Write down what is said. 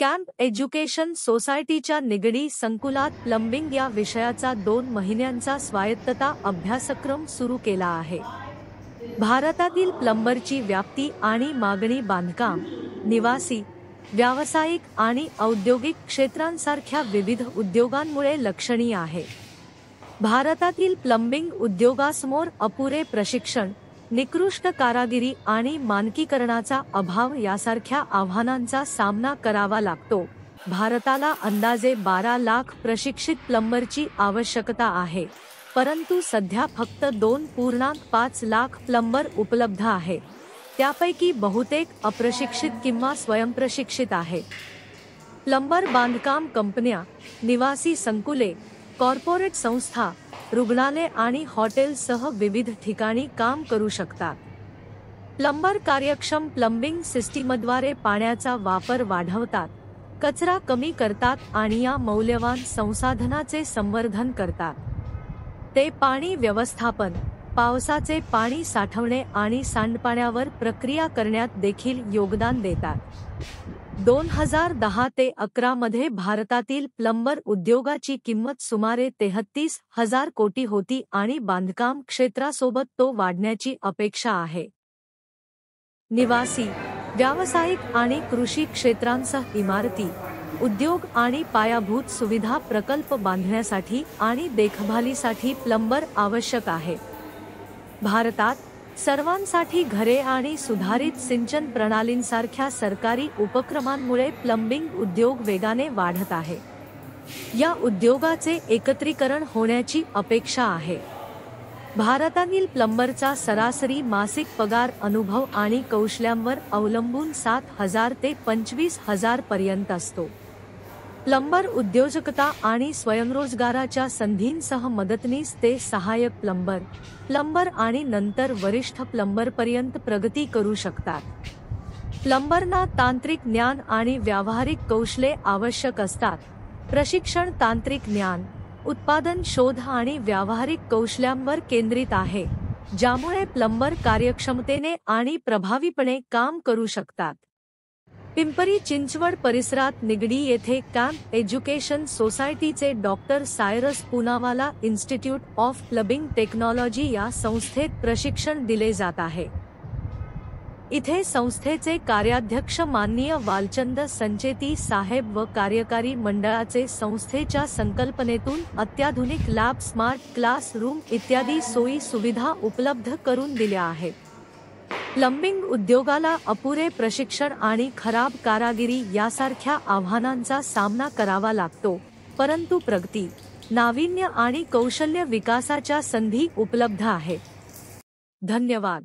Camp education सोसायटीच्या निगडी संकुलात plumbing या विषयाचा 2 महिन्यांचा स्वायत्तता अभ्यासक्रम सुरू केला आहे। भारतातील प्लंबरची व्याप्ती आणि मागणी बांधकाम, निवासी, व्यावसायिक आणि औद्योगिक क्षेत्रांसारख्या विविध उद्योगांमुळे लक्षणीय आहे। भारतातील प्लंबिंग उद्योगासमोर अपुरे प्रशिक्षण, निकृष्ट कारागिरी आणि मानकीकरणाचा अभाव यासारख्या आव्हानांचा सामना करावा लागतो। भारताला अंदाजे 12 लाख प्रशिक्षित प्लंबरची आवश्यकता आहे, परंतु सध्या फक्त 2.5 लाख प्लंबर उपलब्ध आहेत। त्यापैकी बहुतेक अप्रशिक्षित किंवा स्वयंप्रशिक्षित आहेत। प्लंबर बांधकाम कंपन्या, निवासी संकुले, कॉर्पोरेट संस्था, रुग्णालय आणि हॉटेल्ससह विविध ठिकाणी काम करू शकतात। प्लंबर कार्यक्षम प्लंबिंग सिस्टीमद्वारे पाण्याचा वापर वाढवतात, कचरा कमी करतात आणि या मौल्यवान संसाधनाचे संवर्धन करतात। ते पाणी व्यवस्थापन, पावसाचे पाणी साठवणे आणि सांडपाण्यावर प्रक्रिया करण्यात देखील योगदान देतात। 2010 ते 11 मध्ये भारतातील प्लंबर उद्योगाची किंमत सुमारे 33,000 कोटी होती आणि बांधकाम क्षेत्रासोबत तो वाढण्याची अपेक्षा आहे। निवासी, व्यावसायिक आणि कृषी क्षेत्रांसह इमारती, उद्योग आणि पायाभूत सुविधा प्रकल्प बांधण्यासाठी आणि देखभालीसाठी प्लंबर आवश्यक आहे। भारतात सर्वांसाठी घरे आणि सुधारित सिंचन प्रणालींसारख्या सरकारी उपक्रमांमुळे प्लंबिंग उद्योग वेगाने वाढत आहे। या उद्योगाचे एकत्रीकरण होण्याची अपेक्षा आहे। भारतातील प्लंबरचा सरासरी मासिक पगार अनुभव आणि कौशल्यांवर अवलंबून 7,000 ते 25,000 पर्यंत असतो। प्लंबर उद्योजकता आणि स्वयंरोजगाराच्या संधींसह मदतनीस ते सहाय्यक प्लंबर, प्लंबर आणि नंतर वरिष्ठ प्लंबरपर्यंत प्रगती करू शकतात। प्लंबरना तांत्रिक ज्ञान आणि व्यावहारिक कौशल्ये आवश्यक असतात। प्रशिक्षण तांत्रिक ज्ञान, उत्पादन शोध आणि व्यावहारिक कौशल्यांवर केंद्रित आहे, ज्यामुळे प्लंबर कार्यक्षमतेने आणि प्रभावीपणे काम करू शकतात। पिंपरी चिंचवड परिसरात निगडी येथे कॅम्प एज्युकेशन सोसायटीचे doctor Cyrus Poonawalla institute of plumbing technology या संस्थेत प्रशिक्षण दिले जात आहे। इथे संस्थेचे कार्याध्यक्ष माननीय वालचंद संचेती साहेब व कार्यकारी मंडळाचे संस्थेच्या संकल्पनेतून अत्याधुनिक लॅब, स्मार्ट क्लासरूम इत्यादी सोयी सुविधा उपलब्ध करून दिल्या आहेत। प्लंबिंग उद्योगाला अपुरे प्रशिक्षण आणि खराब कारागिरी यासारख्या आव्हानांचा सामना करावा लागतो, परंतु प्रगती, नाविन्य आणि कौशल्य विकासाच्या संधी उपलब्ध आहेत। धन्यवाद।